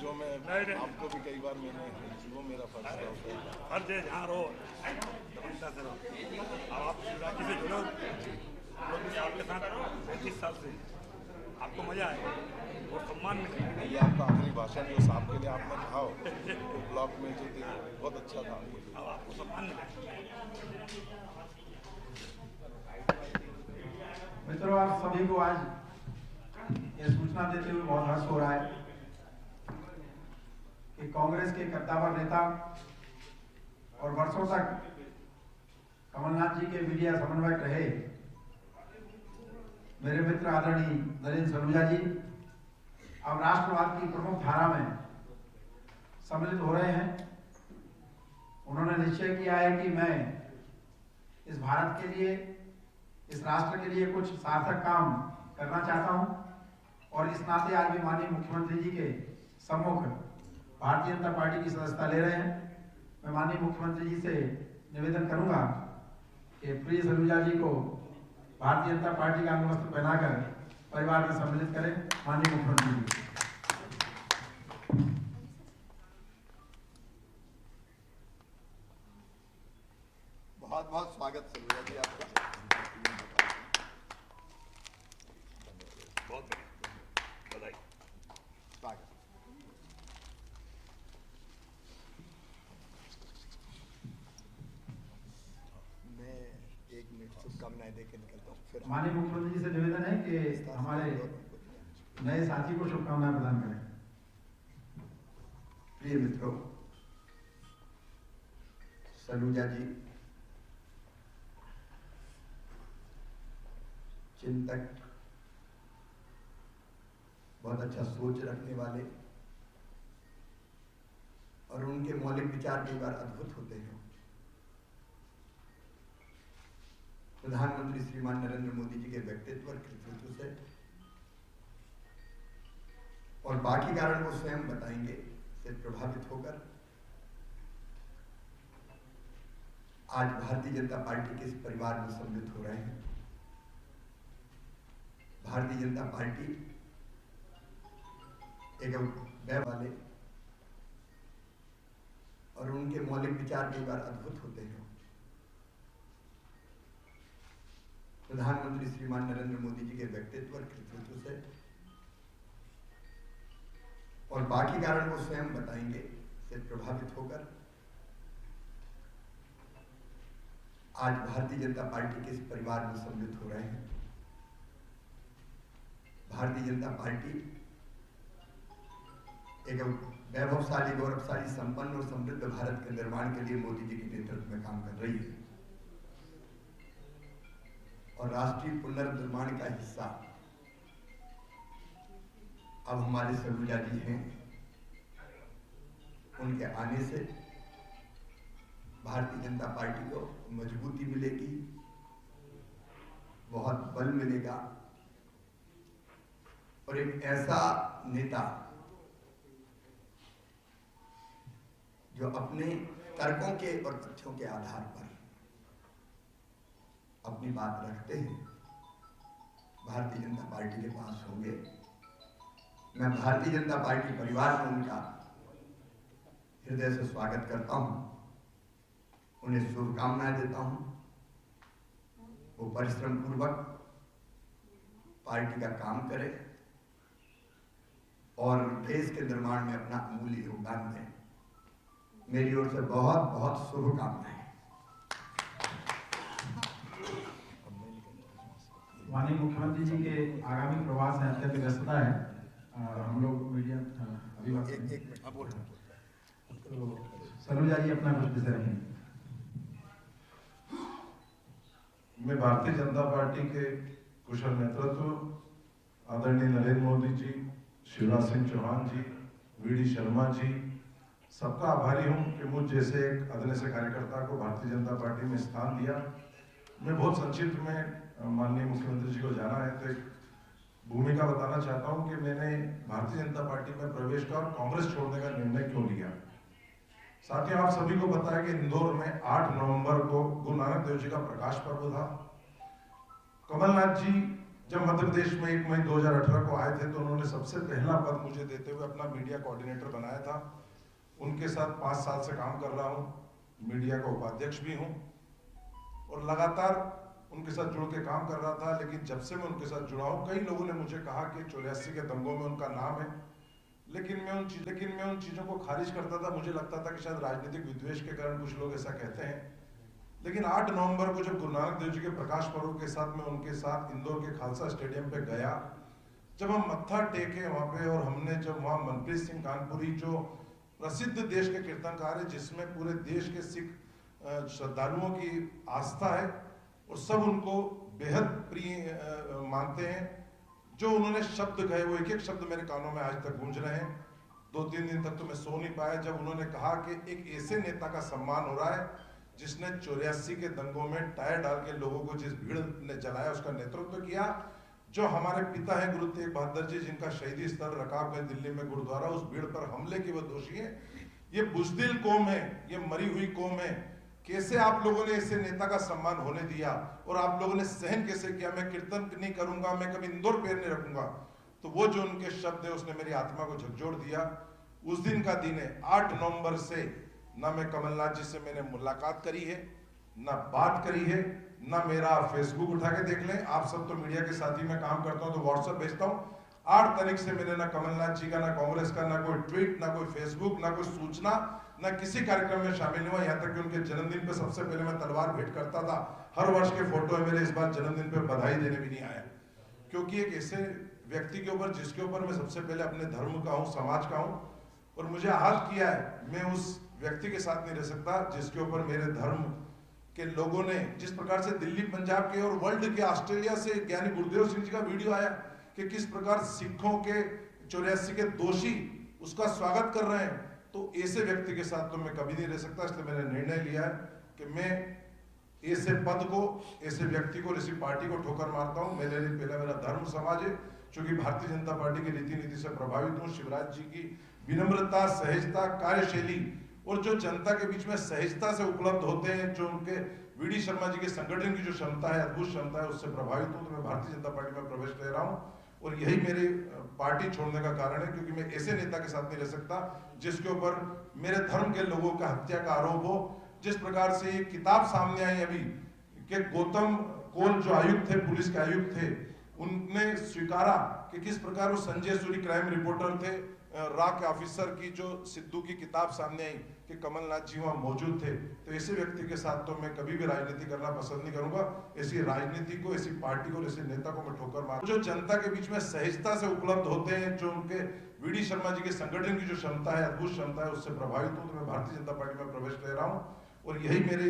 जो मैं आपको भी कई बार मैंने वो मेरा फर्ज था। फर्ज है जहाँ रहो दमनता से रहो। अब आप शिवराज से जुड़ो, हम लोग भी आपके साथ 35 साल से, आपको मजा आएगा और सम्मान मिलेगा। ये आपका आखिरी भाषण जो साहब के लिए आपने कहा हो ब्लॉक में जो दिया बहुत अच्छा था। अब आपको सम्मान मिलेगा। मित्रों, आप सभी को आज ये सूचना देते हुए बहुत हर्ष हो रहा है कि कांग्रेस के कद्दावर नेता और वर्षों तक कमलनाथ जी के मीडिया समन्वयक रहे मेरे मित्र आदरणीय नरेंद्र सलूजा जी अब राष्ट्रवाद की प्रमुख धारा में सम्मिलित हो रहे हैं। उन्होंने निश्चय किया है कि मैं इस भारत के लिए, इस राष्ट्र के लिए कुछ सार्थक काम करना चाहता हूं और इस नाते आज भी माननीय मुख्यमंत्री जी के सम्मुख भारतीय जनता पार्टी की सदस्यता ले रहे हैं। मैं माननीय मुख्यमंत्री जी से निवेदन करूंगा कि प्रिय सलूजा जी को भारतीय जनता पार्टी का अंगवस्त्र पहनाकर परिवार में सम्मिलित करें। माननीय मुख्यमंत्री जी। बहुत बहुत स्वागत सलूजा जी आपका। बहुत बधाई। स्वागत। मैं 1 मिनट शुभकामनाएं देके निकलता हूँ। फिर माननीय मुख्यमंत्री जी से निवेदन है कि हमारे नए साथी को शुभकामनाएं प्रदान करें। प्रिय मित्रों, सलूजा जी चिंतक, बहुत अच्छा सोच रखने वाले और उनके मौलिक विचार कई बार अद्भुत होते हैं। प्रधानमंत्री श्रीमान नरेंद्र मोदी जी के व्यक्तित्व और कृतित्व से और बाकी कारण वो स्वयं बताएंगे से प्रभावित होकर आज भारतीय जनता पार्टी के इस परिवार में सम्मिलित हो रहे हैं। भारतीय जनता पार्टी एक व्यय वाले और उनके मौलिक विचार कई बार अद्भुत होते हैं। प्रधानमंत्री श्रीमान नरेंद्र मोदी जी के व्यक्तित्व और कृतित्व से और बाकी कारण वो स्वयं बताएंगे से प्रभावित होकर आज भारतीय जनता पार्टी के इस परिवार में सम्मिलित हो रहे हैं। भारतीय जनता पार्टी एक वैभवशाली, गौरवशाली, संपन्न और समृद्ध भारत के निर्माण के लिए मोदी जी के नेतृत्व में काम कर रही है और राष्ट्रीय पुनर्निर्माण का हिस्सा अब हमारे सलूजा जी हैं। उनके आने से भारतीय जनता पार्टी को मजबूती मिलेगी, बहुत बल मिलेगा और एक ऐसा नेता जो अपने तर्कों के और तथ्यों के आधार पर अपनी बात रखते हैं, भारतीय जनता पार्टी के पास होंगे। मैं भारतीय जनता पार्टी परिवार में उनका हृदय से स्वागत करता हूं, उन्हें शुभकामनाएं देता हूं। वो परिश्रम पूर्वक पार्टी का काम करें और देश के निर्माण में अपना अमूल्य योगदान दें। मेरी ओर से बहुत बहुत शुभकामनाएं। माननीय मुख्यमंत्री जी के आगामी प्रवास है, अत्यंत व्यस्तता है। हम लोग मीडिया तो सलूजा जी अपना कुछ विषय रखें। मैं भारतीय जनता पार्टी के कुशल नेतृत्व आदरणीय नरेंद्र मोदी जी, शिवराज सिंह चौहान जी, वीडी शर्मा जी, सबका आभारी हूं कि मुझ जैसे एक अदन्य से कार्यकर्ता को भारतीय जनता पार्टी में स्थान दिया। मैं बहुत संक्षिप्त में माननीय मुख्यमंत्री जी को जाना है तो एक भूमिका बताना चाहता हूं कि मैंने भारतीय जनता पार्टी में प्रवेश का और कांग्रेस छोड़ने का निर्णय क्यों लिया। साथियों, आप सभी को पता है कि इंदौर में 8 नवंबर को गुरु नानक देव जी का प्रकाश पर्व था। कमलनाथ जी जब मध्य प्रदेश में 1 मई 2018 को आए थे तो उन्होंने सबसे पहला पद मुझे देते हुए अपना मीडिया कोऑर्डिनेटर बनाया था। उनके साथ 5 साल से काम कर रहा हूँ, मीडिया का उपाध्यक्ष भी हूँ और लगातार उनके साथ जुड़ के काम कर रहा था। लेकिन जब से मैं उनके साथ जुड़ा हूँ, कई लोगों ने मुझे कहा कि 84 के दंगों में उनका नाम है, लेकिन मैं उन चीज़ों को खारिज करता था। मुझे लगता था कि शायद राजनीतिक विद्वेष के कारण कुछ लोग ऐसा कहते हैं। लेकिन 8 नवंबर को जब गुरु नानक देव जी के प्रकाश पर्व के साथ मैं उनके साथ इंदौर के खालसा स्टेडियम पे गया, जब हम मत्था टेके वहाँ पे और हमने जब वहाँ मनप्रीत सिंह कानपुरी जो प्रसिद्ध देश के कीर्तनकार है, जिसमें पूरे देश के सिख श्रद्धालुओं की आस्था है और सब उनको बेहद प्रिय मानते हैं, जो उन्होंने शब्द कहे वो एक एक शब्द मेरे कानों में आज तक गूंज रहे हैं। 2-3 दिन तक तो मैं सो नहीं पाया जब उन्होंने कहा कि एक ऐसे नेता का सम्मान हो रहा है जिसने 84 के दंगों में टायर डाल के लोगों को जिस भीड़ ने जलाया उसका नेतृत्व किया, जो हमारे पिता हैं गुरु तेग बहादुर जी जिनका शहीदी स्थल रकाबगंज दिल्ली में गुरुद्वारा, उस भीड़ पर हमले के वो दोषी हैं। ये बुज़दिल कौम है, ये मरी हुई कौम है। कैसे आप लोगों ने ऐसे नेता का सम्मान होने दिया और आप लोगों ने सहन कैसे किया? मैं कीर्तन नहीं करूंगा, मैं कभी इंदौर पैर नहीं रखूंगा। तो वो जो उनके शब्द है उसने मेरी आत्मा को झकझोर दिया। उस दिन का दिन है 8 नवंबर से ना मैं कमलनाथ जी से मैंने मुलाकात करी है, ना बात करी है, ना मेरा फेसबुक उठा के देख लें। आप सब तो मीडिया के साथ ही मैं काम करता हूं तो व्हाट्सएप भेजता हूं। 8 तारीख से मैंने ना कमलनाथ जी का, ना कांग्रेस का, ना कोई ट्वीट, ना कोई फेसबुक, ना कोई सूचना, ना किसी कार्यक्रम में शामिल नहीं हुआ। यहाँ तक कि उनके जन्मदिन पे सबसे पहले मैं तलवार भेंट करता था। हर वर्ष के फोटो है मेरे, इस बार जन्मदिन पे बधाई देने भी नहीं आया, क्योंकि एक ऐसे व्यक्ति के ऊपर जिसके ऊपर मैं सबसे पहले अपने धर्म का हूँ, समाज का हूँ और मुझे आहत किया है, मैं उस व्यक्ति के साथ नहीं रह सकता जिसके ऊपर मेरे धर्म के लोगों ने, जिस प्रकार से दिल्ली, पंजाब के और वर्ल्ड के, ऑस्ट्रेलिया से ज्ञानी गुरुदेव सिंह जी का वीडियो आया कि किस प्रकार सिखों के 84 के दोषी उसका स्वागत कर रहे हैं, तो ऐसे व्यक्ति के साथ तो मैं कभी नहीं रह सकता। इसलिए मैंने निर्णय लिया है कि मैं ऐसे पद को, ऐसे व्यक्ति को, ऐसी पार्टी को ठोकर मारता हूं। मेरे लिए पहला मेरा धर्म समाज है, क्योंकि भारतीय जनता पार्टी की रीति नीति से प्रभावित हूँ। शिवराज जी की विनम्रता, सहजता, कार्यशैली और जो जनता के बीच में सहजता से उपलब्ध होते हैं, जो उनके वीडी शर्मा जी के संगठन की जो क्षमता है, अद्भुत क्षमता है, उससे प्रभावित हूँ। तो मैं भारतीय जनता पार्टी में प्रवेश ले रहा हूँ और यही मेरे पार्टी छोड़ने का कारण है, क्योंकि मैं ऐसे नेता के साथ नहीं रह सकता जिसके ऊपर मेरे धर्म के लोगों का हत्या का आरोप हो। जिस प्रकार से ये किताब सामने आई अभी कि गौतम कोल जो आयुक्त थे, पुलिस के आयुक्त थे, उनने स्वीकारा कि किस प्रकार वो संजय सूरी क्राइम रिपोर्टर थे, रा के ऑफिसर की जो सिद्धू की किताब सामने आई कि कमलनाथ जी वहां मौजूद थे। तो ऐसे व्यक्ति के साथ तो मैं कभी भी राजनीति करना पसंद नहीं करूंगा। ऐसी राजनीति को, ऐसी पार्टी को, ऐसे नेता को मैं ठोकर मार, जो जनता के बीच में सहजता से उपलब्ध होते हैं, जो उनके वीडी शर्मा जी के संगठन की जो क्षमता है, अद्भुत क्षमता है, उससे प्रभावित हूँ। तो मैं भारतीय जनता पार्टी में प्रवेश ले रहा हूँ और यही मेरे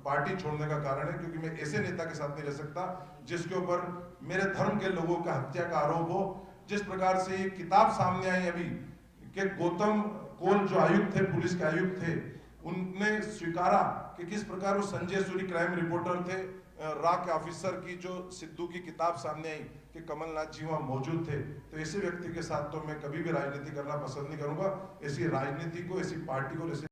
पार्टी छोड़ने का कारण है, क्योंकि मैं ऐसे नेता के साथ नहीं रह सकता जिसके ऊपर मेरे धर्म के लोगों का हत्या का आरोप हो। जिस प्रकार से ये किताब सामने आई अभी कि गौतम कोल जो आयुक्त थे, पुलिस के आयुक्त थे, उनने स्वीकारा कि किस प्रकार वो संजय सूरी क्राइम रिपोर्टर थे, रा के ऑफिसर की जो सिद्धू की किताब सामने आई कि कमलनाथ जी वहां मौजूद थे। तो ऐसे व्यक्ति के साथ तो मैं कभी भी राजनीति करना पसंद नहीं करूंगा। ऐसी राजनीति को, ऐसी पार्टी को, ऐसे